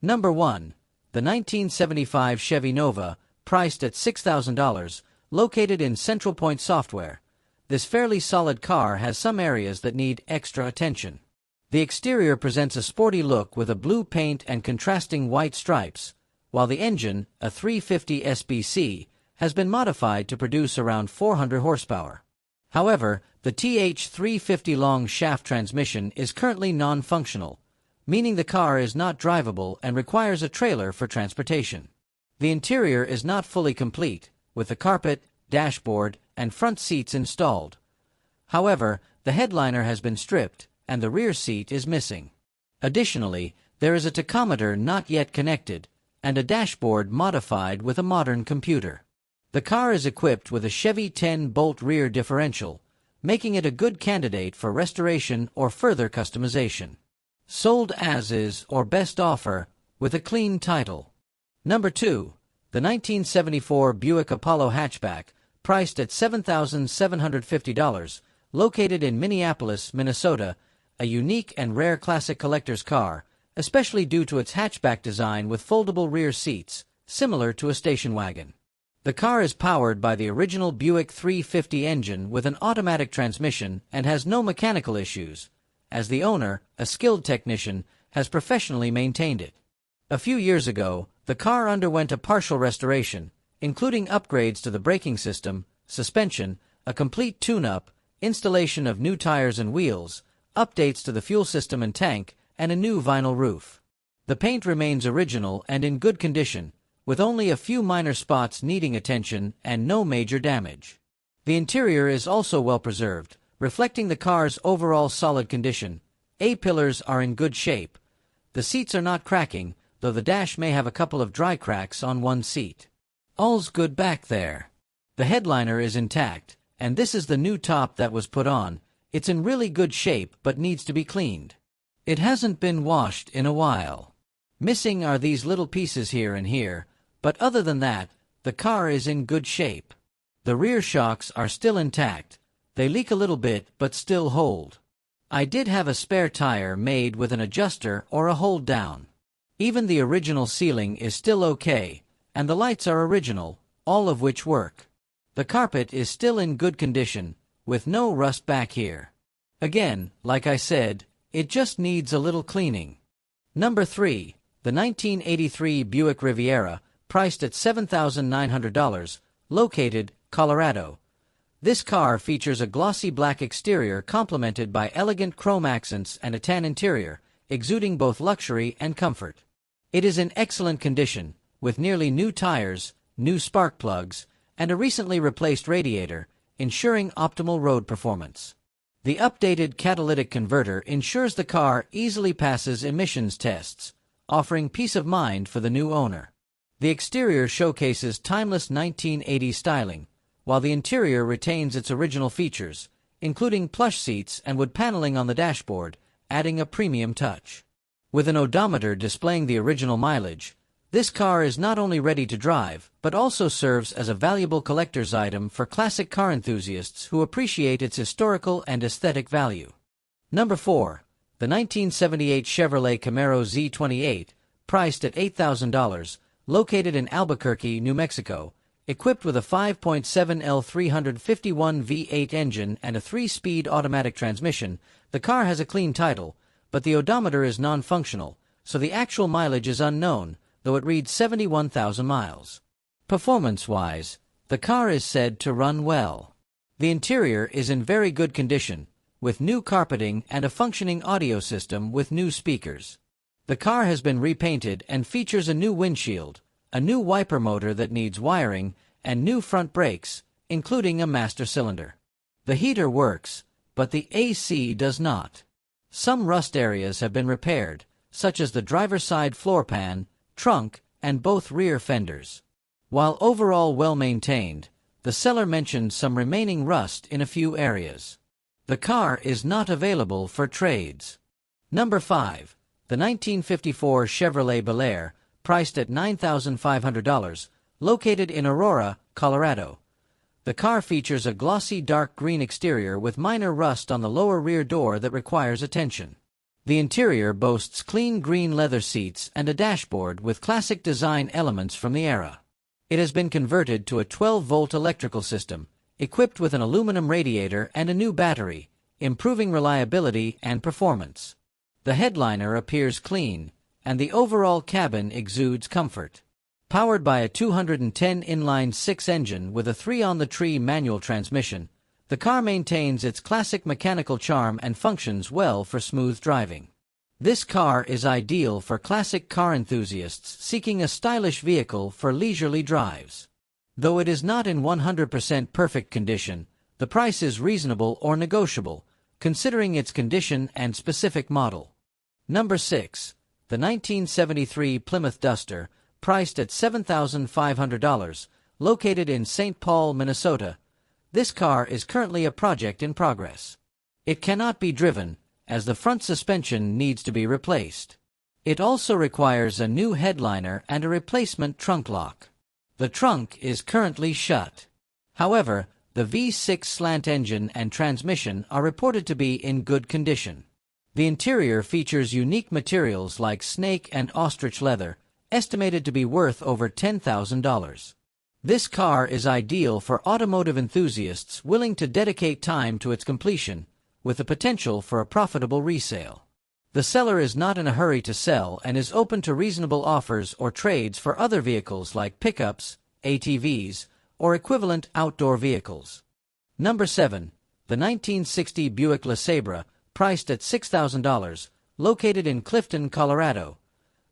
Number 1. The 1975 Chevy Nova, priced at $6,000, located in Central Point Software. This fairly solid car has some areas that need extra attention. The exterior presents a sporty look with a blue paint and contrasting white stripes, while the engine, a 350 SBC, has been modified to produce around 400 horsepower. However, the TH350 long shaft transmission is currently non-functional, meaning the car is not drivable and requires a trailer for transportation. The interior is not fully complete, with the carpet, dashboard, and front seats installed. However, the headliner has been stripped, and the rear seat is missing. Additionally, there is a tachometer not yet connected, and a dashboard modified with a modern computer. The car is equipped with a Chevy 10-bolt rear differential, making it a good candidate for restoration or further customization. Sold as is or best offer, with a clean title. Number 2. The 1974 Buick Apollo hatchback, priced at $7,750, located in Minneapolis, Minnesota, a unique and rare classic collector's car, especially due to its hatchback design with foldable rear seats, similar to a station wagon. The car is powered by the original Buick 350 engine with an automatic transmission and has no mechanical issues, as the owner, a skilled technician, has professionally maintained it. A few years ago, the car underwent a partial restoration, including upgrades to the braking system, suspension, a complete tune-up, installation of new tires and wheels, updates to the fuel system and tank, and a new vinyl roof. The paint remains original and in good condition, with only a few minor spots needing attention and no major damage. The interior is also well preserved, reflecting the car's overall solid condition. A-pillars are in good shape. The seats are not cracking, though the dash may have a couple of dry cracks on one seat. All's good back there. The headliner is intact, and this is the new top that was put on. It's in really good shape but needs to be cleaned. It hasn't been washed in a while. Missing are these little pieces here and here, but other than that, the car is in good shape. The rear shocks are still intact. They leak a little bit but still hold. I did have a spare tire made with an adjuster or a hold down. Even the original ceiling is still okay, and the lights are original, all of which work. The carpet is still in good condition, with no rust back here. Again, like I said, it just needs a little cleaning. Number 3. The 1983 Buick Riviera, priced at $7,900, located, Colorado. This car features a glossy black exterior complemented by elegant chrome accents and a tan interior, exuding both luxury and comfort. It is in excellent condition, with nearly new tires, new spark plugs, and a recently replaced radiator, ensuring optimal road performance. The updated catalytic converter ensures the car easily passes emissions tests, offering peace of mind for the new owner. The exterior showcases timeless 1980s styling, while the interior retains its original features, including plush seats and wood paneling on the dashboard, adding a premium touch. With an odometer displaying the original mileage, this car is not only ready to drive, but also serves as a valuable collector's item for classic car enthusiasts who appreciate its historical and aesthetic value. Number 4. The 1978 Chevrolet Camaro Z28, priced at $8,000, located in Albuquerque, New Mexico, equipped with a 5.7L 351 V8 engine and a 3-speed automatic transmission. The car has a clean title, but the odometer is non-functional, so the actual mileage is unknown, though it reads 71,000 miles. Performance-wise, the car is said to run well. The interior is in very good condition, with new carpeting and a functioning audio system with new speakers. The car has been repainted and features a new windshield, a new wiper motor that needs wiring, and new front brakes, including a master cylinder. The heater works, but the AC does not. Some rust areas have been repaired, such as the driver's side floor pan, trunk, and both rear fenders. While overall well-maintained, the seller mentioned some remaining rust in a few areas. The car is not available for trades. Number 5. The 1954 Chevrolet Bel Air, priced at $9,500, located in Aurora, Colorado. The car features a glossy dark green exterior with minor rust on the lower rear door that requires attention. The interior boasts clean green leather seats and a dashboard with classic design elements from the era. It has been converted to a 12-volt electrical system, equipped with an aluminum radiator and a new battery, improving reliability and performance. The headliner appears clean, and the overall cabin exudes comfort. Powered by a 210 inline-six engine with a 3-on-the-tree manual transmission, the car maintains its classic mechanical charm and functions well for smooth driving. This car is ideal for classic car enthusiasts seeking a stylish vehicle for leisurely drives. Though it is not in 100% perfect condition, the price is reasonable or negotiable, considering its condition and specific model. Number 6. The 1973 Plymouth Duster, priced at $7,500, located in St. Paul, Minnesota. This car is currently a project in progress. It cannot be driven, as the front suspension needs to be replaced. It also requires a new headliner and a replacement trunk lock. The trunk is currently shut. However, the V6 slant engine and transmission are reported to be in good condition. The interior features unique materials like snake and ostrich leather, estimated to be worth over $10,000. This car is ideal for automotive enthusiasts willing to dedicate time to its completion, with the potential for a profitable resale. The seller is not in a hurry to sell and is open to reasonable offers or trades for other vehicles like pickups, ATVs, or equivalent outdoor vehicles. Number 7. The 1960 Buick LeSabre, priced at $6,000, located in Clifton, Colorado.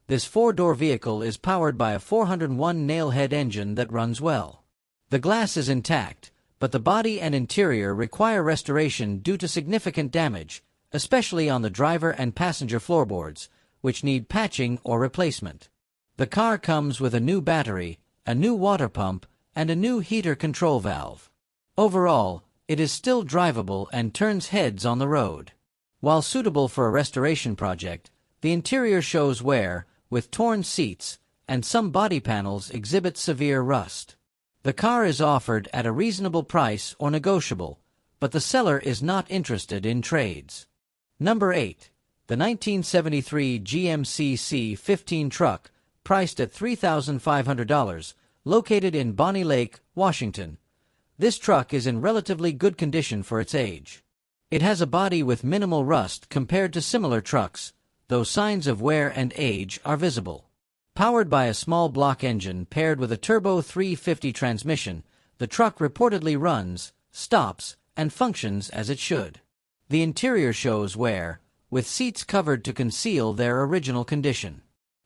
This 4-door vehicle is powered by a 401 nail-head engine that runs well. The glass is intact, but the body and interior require restoration due to significant damage, especially on the driver and passenger floorboards, which need patching or replacement. The car comes with a new battery, a new water pump, and a new heater control valve. Overall, it is still drivable and turns heads on the road. While suitable for a restoration project, the interior shows wear, with torn seats, and some body panels exhibit severe rust. The car is offered at a reasonable price or negotiable, but the seller is not interested in trades. Number 8. The 1973 GMC C15 truck, priced at $3,500, located in Bonney Lake, Washington. This truck is in relatively good condition for its age. It has a body with minimal rust compared to similar trucks, though signs of wear and age are visible. Powered by a small block engine paired with a turbo 350 transmission, the truck reportedly runs, stops, and functions as it should. The interior shows wear, with seats covered to conceal their original condition.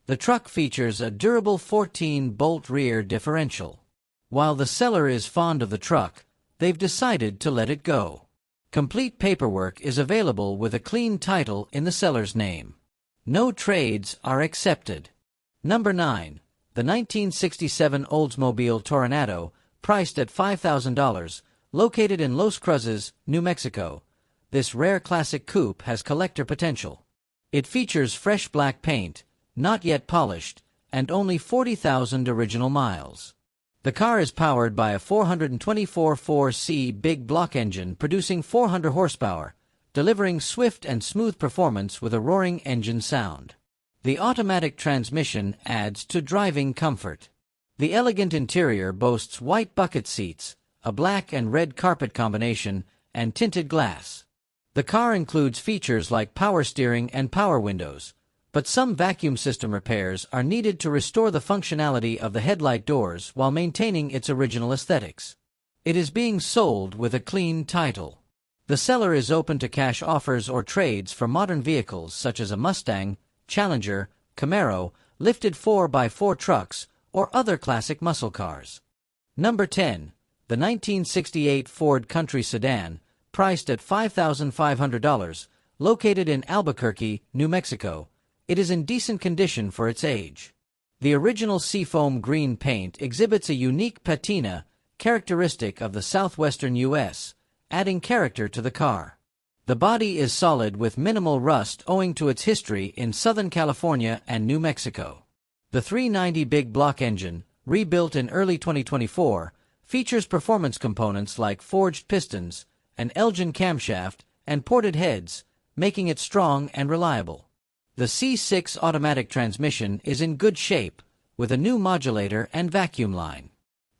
The truck features a durable 14-bolt rear differential. While the seller is fond of the truck, they've decided to let it go. Complete paperwork is available with a clean title in the seller's name. No trades are accepted. Number 9. The 1967 Oldsmobile Toronado, priced at $5,000, located in Los Cruces, New Mexico. This rare classic coupe has collector potential. It features fresh black paint, not yet polished, and only 40,000 original miles. The car is powered by a 424 4C big block engine producing 400 horsepower, delivering swift and smooth performance with a roaring engine sound. The automatic transmission adds to driving comfort. The elegant interior boasts white bucket seats, a black and red carpet combination, and tinted glass. The car includes features like power steering and power windows, but some vacuum system repairs are needed to restore the functionality of the headlight doors while maintaining its original aesthetics. It is being sold with a clean title. The seller is open to cash offers or trades for modern vehicles such as a Mustang, Challenger, Camaro, lifted 4x4 trucks, or other classic muscle cars. Number 10. The 1968 Ford Country Sedan, priced at $5,500, located in Albuquerque, New Mexico. It is in decent condition for its age. The original seafoam green paint exhibits a unique patina, characteristic of the southwestern U.S., adding character to the car. The body is solid with minimal rust owing to its history in Southern California and New Mexico. The 390 big block engine, rebuilt in early 2024, features performance components like forged pistons, an Elgin camshaft, and ported heads, making it strong and reliable. The C6 automatic transmission is in good shape, with a new modulator and vacuum line.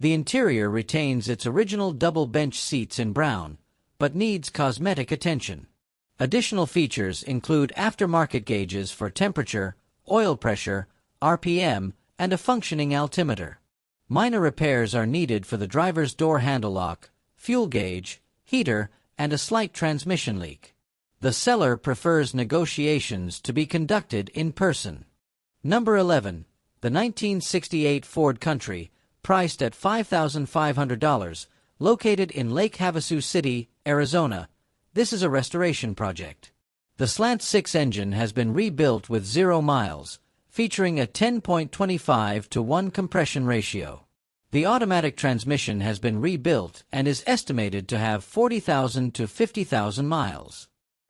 The interior retains its original double bench seats in brown, but needs cosmetic attention. Additional features include aftermarket gauges for temperature, oil pressure, RPM, and a functioning altimeter. Minor repairs are needed for the driver's door handle lock, fuel gauge, heater, and a slight transmission leak. The seller prefers negotiations to be conducted in person. Number 11. The 1968 Ford Country, priced at $5,500, located in Lake Havasu City, Arizona. This is a restoration project. The Slant 6 engine has been rebuilt with 0 miles, featuring a 10.25:1 compression ratio. The automatic transmission has been rebuilt and is estimated to have 40,000 to 50,000 miles.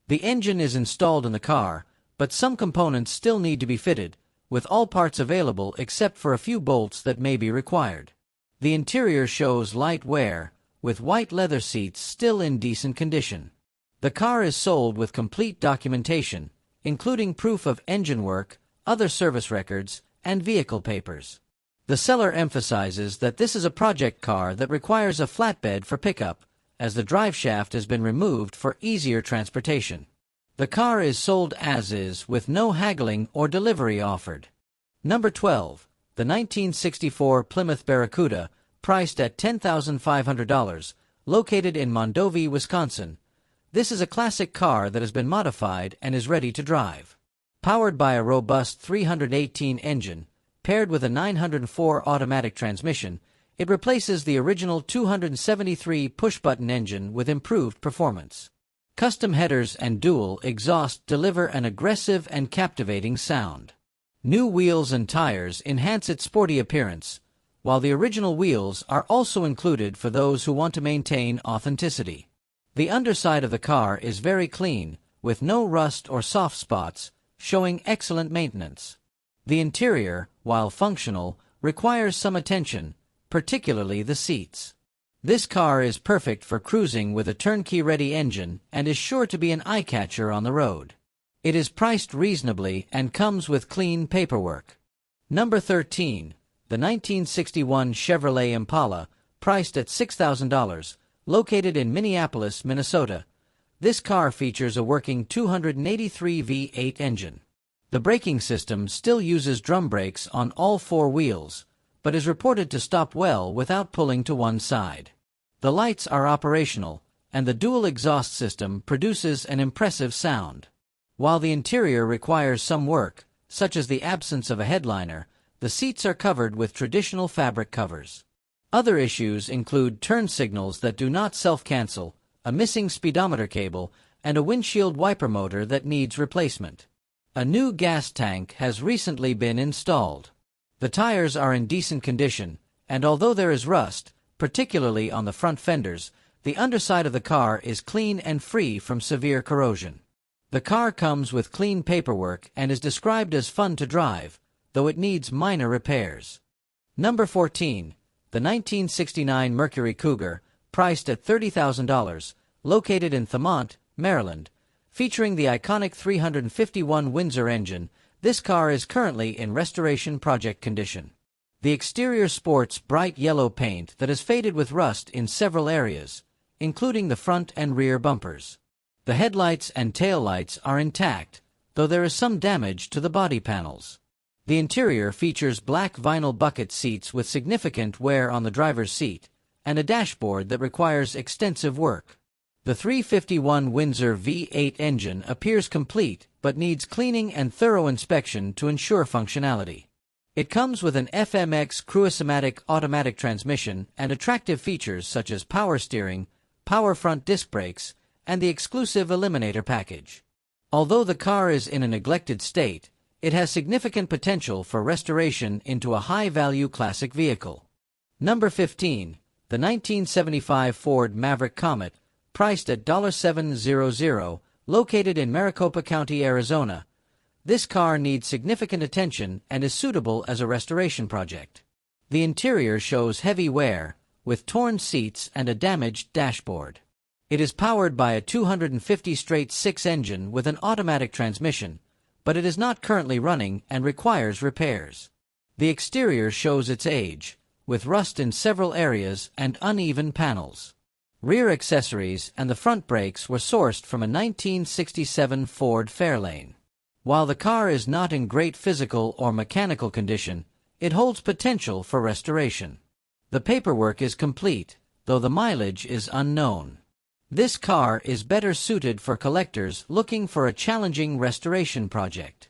The engine is installed in the car, but some components still need to be fitted, with all parts available except for a few bolts that may be required. The interior shows light wear, with white leather seats still in decent condition. The car is sold with complete documentation, including proof of engine work, other service records, and vehicle papers. The seller emphasizes that this is a project car that requires a flatbed for pickup, as the driveshaft has been removed for easier transportation. The car is sold as is, with no haggling or delivery offered. Number 12. The 1964 Plymouth Barracuda, priced at $10,500, located in Mondovi, Wisconsin. This is a classic car that has been modified and is ready to drive. Powered by a robust 318 engine, paired with a 904 automatic transmission, it replaces the original 273 push-button engine with improved performance. Custom headers and dual exhaust deliver an aggressive and captivating sound. New wheels and tires enhance its sporty appearance, while the original wheels are also included for those who want to maintain authenticity. The underside of the car is very clean, with no rust or soft spots, showing excellent maintenance. The interior, while functional, requires some attention, particularly the seats. This car is perfect for cruising with a turnkey-ready engine and is sure to be an eye-catcher on the road. It is priced reasonably and comes with clean paperwork. Number 13. The 1961 Chevrolet Impala, priced at $6,000, located in Minneapolis, Minnesota. This car features a working 283 V8 engine. The braking system still uses drum brakes on all 4 wheels, but is reported to stop well without pulling to one side. The lights are operational, and the dual exhaust system produces an impressive sound. While the interior requires some work, such as the absence of a headliner, the seats are covered with traditional fabric covers. Other issues include turn signals that do not self-cancel, a missing speedometer cable, and a windshield wiper motor that needs replacement. A new gas tank has recently been installed. The tires are in decent condition, and although there is rust, particularly on the front fenders, the underside of the car is clean and free from severe corrosion. The car comes with clean paperwork and is described as fun to drive, though it needs minor repairs. Number 14. The 1969 Mercury Cougar, priced at $30,000, located in Thomont, Maryland. Featuring the iconic 351 Windsor engine, this car is currently in restoration project condition. The exterior sports bright yellow paint that has faded with rust in several areas, including the front and rear bumpers. The headlights and taillights are intact, though there is some damage to the body panels. The interior features black vinyl bucket seats with significant wear on the driver's seat, and a dashboard that requires extensive work. The 351 Windsor V8 engine appears complete but needs cleaning and thorough inspection to ensure functionality. It comes with an FMX Cruise-O-Matic automatic transmission and attractive features such as power steering, power front disc brakes, and the exclusive Eliminator package. Although the car is in a neglected state, it has significant potential for restoration into a high-value classic vehicle. Number 15. The 1975 Ford Maverick Comet, priced at $700, located in Maricopa County, Arizona. This car needs significant attention and is suitable as a restoration project. The interior shows heavy wear, with torn seats and a damaged dashboard. It is powered by a 250 straight-six engine with an automatic transmission, but it is not currently running and requires repairs. The exterior shows its age, with rust in several areas and uneven panels. Rear accessories and the front brakes were sourced from a 1967 Ford Fairlane. While the car is not in great physical or mechanical condition, it holds potential for restoration. The paperwork is complete, though the mileage is unknown. This car is better suited for collectors looking for a challenging restoration project.